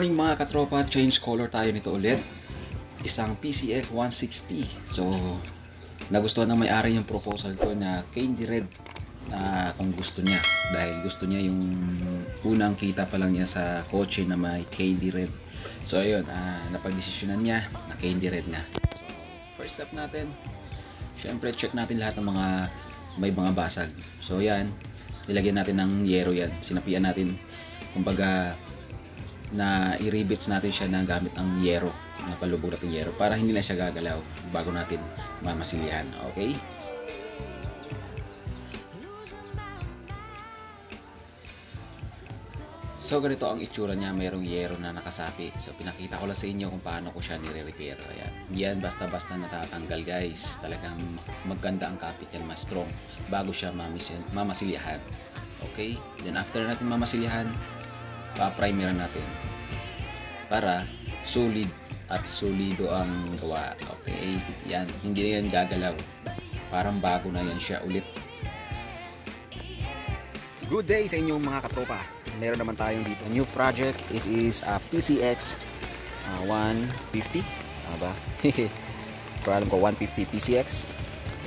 morning mga katropa, change color tayo nito ulit. Isang PCX 160. So, nagustuhan ng may-ari yung proposal ko na candy red na kung gusto niya. Dahil gusto niya yung unang kita pa lang niya sa kotse na may candy red. So, ayun, napag-desisyonan niya na candy red na. So, first step natin, syempre check natin lahat ng mga may mga basag. So, yan, nilagyan natin ng yero yan. Sinapian natin, kumbaga, na i-rivets natin siya na gamit ang yero, na palubog natin yero para hindi na siya gagalaw bago natin mamasilihan. Okay? So ganito ang itsura niya, mayroong yero na nakasapi. So pinakita ko lang sa inyo kung paano ko siya nire-repair. Ayan. Yan basta-basta natatanggal guys. Talagang maganda ang kapit yan, mas strong bago siya mamasilihan. Okay? Then after natin mamasilihan, pa-primeran natin para solid at solido ang gawa. Okay, yan, hindi na yan gagalaw, parang bago na yan siya ulit. Good day sa inyong mga katropa. Meron naman tayong dito new project. It is a PCX 150 ba? Pero alam ko 150 PCX.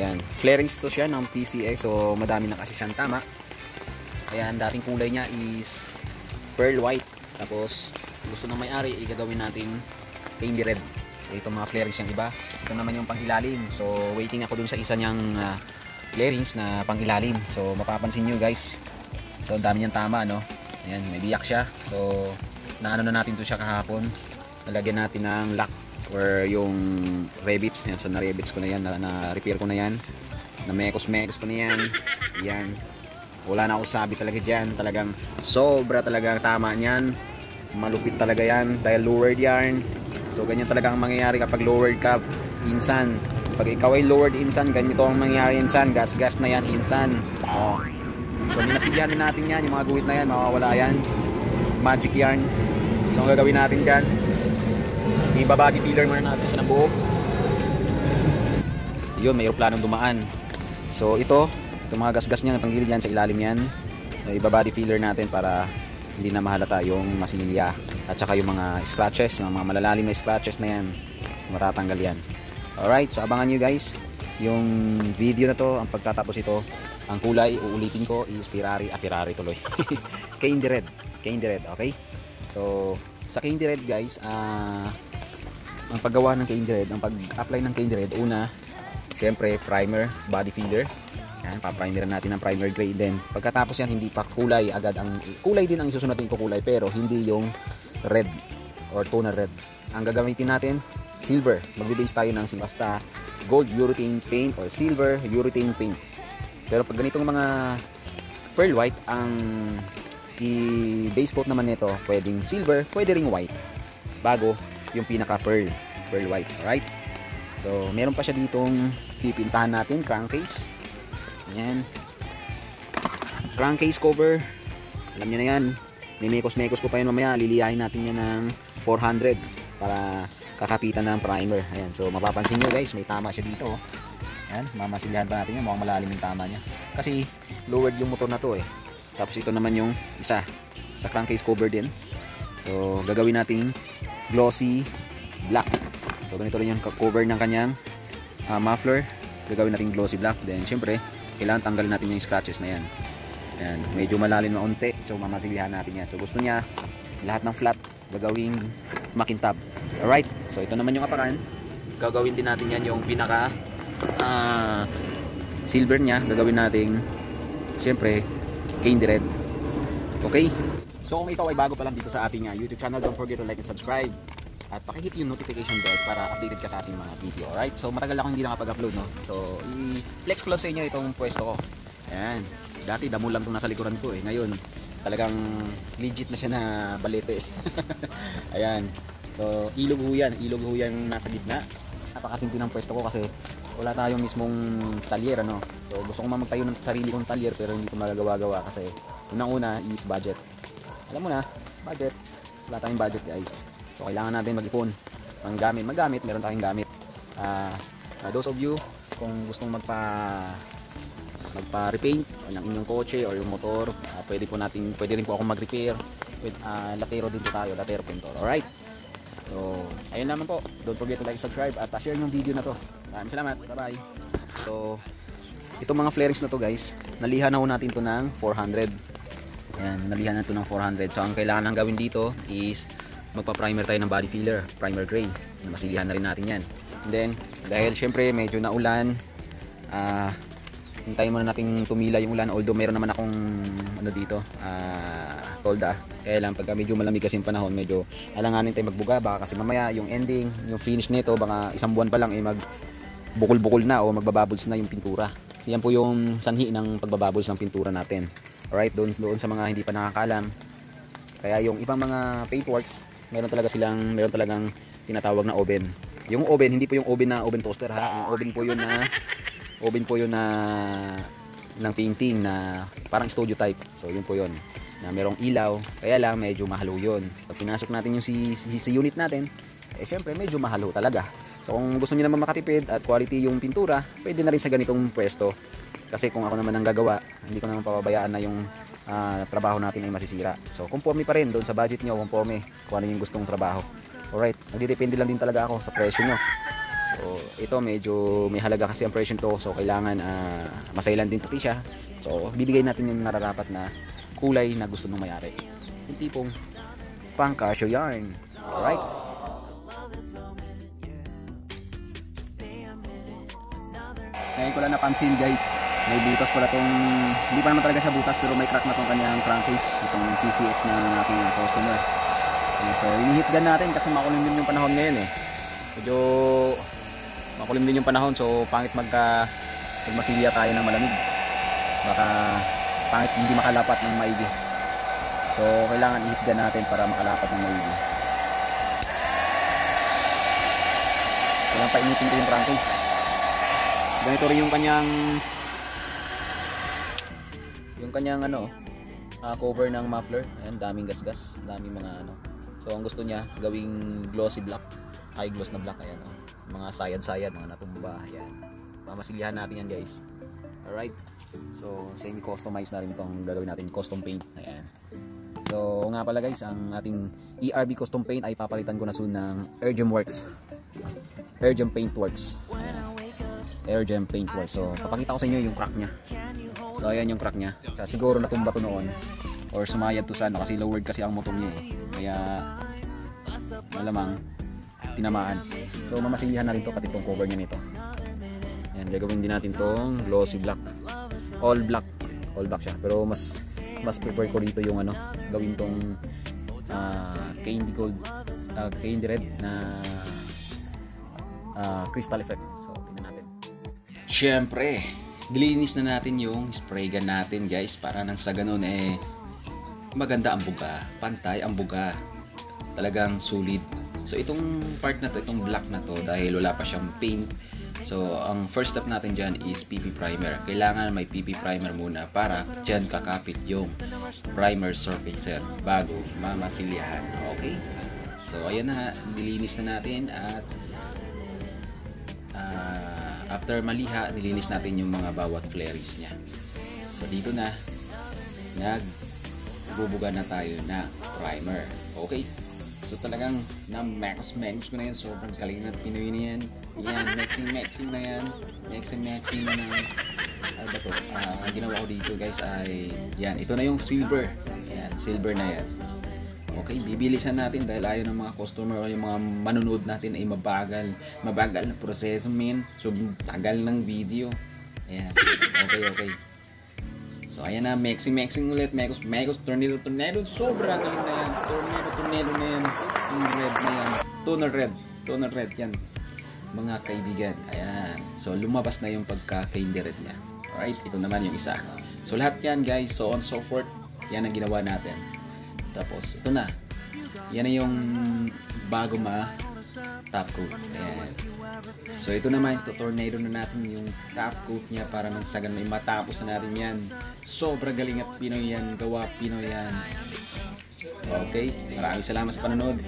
Yan, flarings to siya ng PCX, so madami na kasi siyang tama. Ayan, dating kulay niya is pearl white. Tapos gusto ng may-ari igagawin nating candy red. Ito mga flarings yung iba. Ito naman yung pang-ilalim. So waiting ako dun sa isa niyang flarings na pang-ilalim. So mapapansin nyo guys. So ang dami niyang tama, no? Ayan, may biyak siya. So naano na natin to siya kahapon. Nalagyan natin ng lock or yung rivets. Ayan, so na-rivets ko na yan. Na-repair ko na yan. Na-mekos ko na yan. Ayan. Wala na ako sabi talaga dyan. Talagang sobra talaga tama niyan. Malupit talaga yan dahil lowered yarn. So ganyan talaga ang mangyayari kapag lowered ka insan. Pag ikaw ay lowered insan, ganito ang mangyayari insan. Gas na yan insan. Oh. So minasigyan natin yan. Yung mga guhit na yan, mawawala yan. Magic yarn. So ang gagawin natin dyan, ibabody filler muna natin siya ng buo. Yun, may planong dumaan. So ito, yung mga gasgas niya, panggilid yan sa ilalim yan. So, ibabody filler natin para hindi na mahalata yung masilya at saka yung mga scratches, yung mga malalalim na scratches na yan, matatanggal yan. Alright, so abangan nyo guys yung video na to. Ang pagtatapos ito, ang kulay uulitin ko is Ferrari tuloy. Candy red, okay? So sa candy red guys, ang paggawa ng candy red, ang pag-apply ng candy red, una syempre primer, body filler. Yan, pa-primeran natin ng primer gray. Then pagkatapos yan, hindi pa kulay agad. Ang kulay din ang isusunod natin ko kulay, pero hindi yung red or toner red. Ang gagamitin natin, silver. Magbe-base tayo ng basta gold urethane paint or silver urethane paint. Pero pag ganitong mga pearl white, ang i-base coat naman nito, pwedeng silver, pwede ring white. Bago yung pinaka pearl white. Alright? So meron pa siya ditong pipintahan natin, crankcase. Yan, crankcase cover, alam nyo na yan. May mekos ko pa yun mamaya. Liliyahin natin yan ng 400 para kakapitan ng primer. Ayan, so mapapansin nyo guys, may tama siya dito. Ayan, mamasilyahan pa natin yan. Mukhang malalim yung tama niya kasi lowered yung motor na to eh. Tapos ito naman yung isa sa crankcase cover din. So gagawin natin glossy black. So ganito rin yung cover ng kanyang muffler. Gagawin natin glossy black. Then syempre kailangan tanggalin natin yung scratches na yan. Ayan, medyo malalim na unti. So mamasilihan natin yan. So gusto niya lahat ng flat gagawing makintab. Alright, so ito naman yung aparan. Gagawin din natin yan yung pinaka silver nya. Gagawin natin syempre candy red. Okay, so kung ikaw ay bago pa lang dito sa ating YouTube channel, don't forget to like and subscribe at pakihit yung notification bell para updated ka sa ating mga video. Alright, so matagal akong hindi nakapag-upload, no? So i-flex ko lang sa inyo itong pwesto ko. Ayan, dati damo lang itong nasa likuran ko eh. Ngayon talagang legit na siya na balete. Ayan, so ilog ho yan nasa gitna. Napakasimple ng pwesto ko kasi wala tayong mismong talyer, ano? So gusto ko magtayo ng sarili kong talyer pero hindi ko magagawa kasi unang-una is budget. Alam mo na, budget. Wala tayong budget guys. So kailangan natin mag-ipon. Magamit, meron tayong gamit. Those of you kung gustong magpa-repaint ng inyong kotse or yung motor, pwede rin po ako mag-repair. with latero din po tayo, latero pintor. Alright, so ayun naman po, don't forget to like, subscribe at share yung video na to. Maraming salamat, bye bye. So itong mga flarings na to guys, nalihan na ho natin to ng 400. Ayan, nalihan na to ng 400. So ang kailangan lang gawin dito is magpa-primer tayo ng body filler, primer gray, na masilihan na rin natin yan. And then dahil syempre medyo naulan, hintayin muna natin tumila yung ulan, although meron naman akong ano dito, tolda. Kaya lang pagka medyo malamig kasi yung panahon, medyo alanganin tayo magbuga, baka kasi mamaya yung ending, yung finish nito, baka isang buwan pa lang eh magbukol-bukol na o magbabubbles na yung pintura. So yan po yung sanhi ng pagbabubbles ng pintura natin. Alright, doon sa mga hindi pa nakakalam. Kaya yung ibang mga paintworks, meron talagang tinatawag na oven. Yung oven, hindi po yung oven na oven toaster ha. Yung oven po yun na ng painting na parang studio type. So yun po yun, na merong ilaw. Kaya lang medyo mahalo yun. Pag pinasok natin yung si unit natin, eh syempre medyo mahalo talaga. So kung gusto niyo naman makatipid at quality yung pintura, pwede na rin sa ganitong pwesto. Kasi kung ako naman ang gagawa, hindi ko naman pababayaan na yung trabaho natin ay masisira. So conforme pa rin doon sa budget nyo, conforme kung ano yung gustong trabaho. Alright, nagdidepende lang din talaga ako sa presyo nyo. So ito medyo may halaga kasi ang presyo nito, so kailangan masailan din pati siya. So bibigay natin yung nararapat na kulay na gusto ng mayari, yung tipong pang casio yarn. Alright, ngayon ko lang napansin guys, may butas pala tong, hindi pa naman talaga siya butas pero may crack na tong kanyang crankcase, itong PCX na ating customer. So inihit gun natin kasi makulim din yung panahon ngayon eh. Medyo makulim din yung panahon, so pangit magmasilya tayo ng malamig, baka pangit hindi makalapat ng maigi. So kailangan i-hit gun natin para makalapat ng maigi. Kailangan painitin ko yung crankcase. Ganito rin yung kanyang cover ng muffler. Ayan, daming gasgas, daming mga so ang gusto niya gawing glossy black, high gloss na black. Ayan, mga sayad-sayad, mga natumba. Ayan, pamasilihan natin yan guys. Alright, so semi customize na rin itong gagawin natin, custom paint. Ayan, so nga pala guys, ang ating ERB custom paint ay papalitan ko na soon ng Airgem Works, Airgem Paint Works. Airgem Paint Works. So papakita ko sa inyo yung crack nya. So ayan yung crack nya. So, siguro natumba to noon or sumayad to sa kasi lowered kasi ang motor niya eh. Kaya malamang tinamaan. So mamasilihan na rin to, pati tong cover niya nito. Ayan, gagawin din natin tong glossy black, all black siya, pero mas prefer ko dito yung gawin tong candy gold, candy red na crystal effect. So tingnan natin. Syempre, dilinis na natin yung spray gun natin guys, para nang sa ganun maganda ang buga, pantay ang buga, talagang solid. So itong part na to, itong black na to, dahil wala pa siyang paint, so ang first step natin dyan is PP primer. Kailangan may PP primer muna para dyan kakapit yung primer surfacer bago mamasilyahan. Okay, so ayan na, dilinis na natin at after maliha, nilinis natin yung mga bawat flares niya. So dito na nagbubuga na tayo na primer. Okay, so talagang na-max ko na yan. Sobrang galing na Pinoy na yan. Yan, mixing na yan. Mixing na yan. Ano ba to? Ang ginawa ko dito guys ay yan, ito na yung silver. Yan, silver na yan. Okay, bibilisan natin dahil ayaw ng mga customer o yung mga manonood natin ay mabagal na proseso so tagal ng video. Ayan, okay. So ayan na, mixing ulit, mekos, tornado, sobra galing na yan, tornado na yan, yung red na yan, toner red yan mga kaibigan. Ayan, so lumabas na yung pagka-candy red niya. Alright, ito naman yung isa. So lahat yan guys, so on so forth, yan ang ginawa natin. Tapos ito na, yan na yung bago top coat. Ayan. So ito naman, tornado na natin yung top coat niya para nang sagan may matapos na natin yan. Sobra galing at Pinoy yan, gawa Pinoy yan. Okay, maraming salamat sa panonood.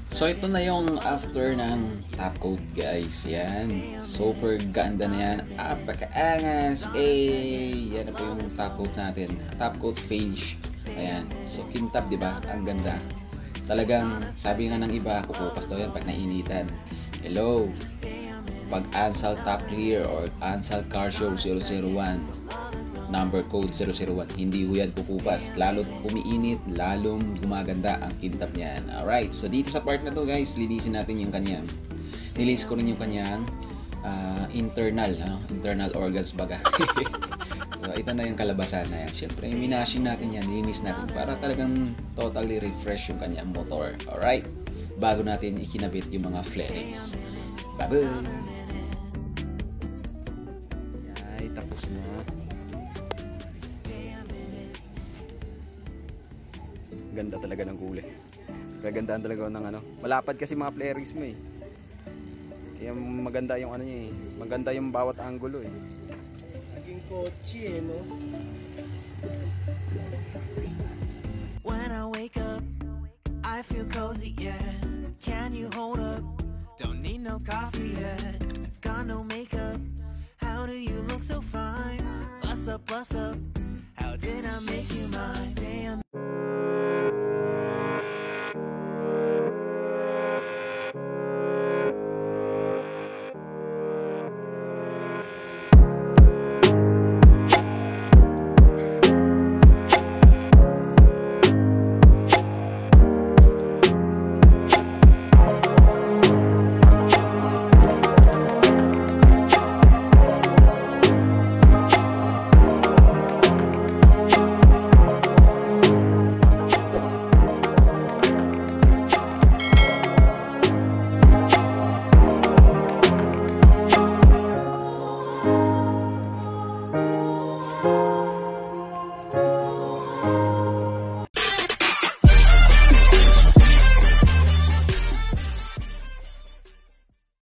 So ito na yung after ng top coat guys. Yan, super ganda na yan, apakaangas. Yan na po yung top coat natin, top coat finish. Ayan. So, kintab, di ba? Ang ganda. Talagang, sabi nga ng iba, kukupas daw yan pag nainitan. Hello. Pag Ansal Top Gear or Ansal Car Show 001, number code 001, hindi ho yan kukupas. Lalo't umiinit, lalong gumaganda ang kintab niyan. Alright, so dito sa part na to guys, linisin natin yung kanyang, nilis ko rin yung kanyang internal organs baga. So ito na yung kalabasan na yan. Siyempre, minashing natin yan, linis natin para talagang totally refresh yung kanyang motor. Alright, bago natin ikinabit yung mga flarings. Bye-bye! Ay, tapos na. Ganda talaga ng kulay. Gagandaan talaga ng ano. Malapad kasi mga flarings mo eh. Kaya maganda yung ano niya eh. Maganda yung bawat angulo eh. Naging kotse eh, no? When I wake up, I feel cozy, yeah.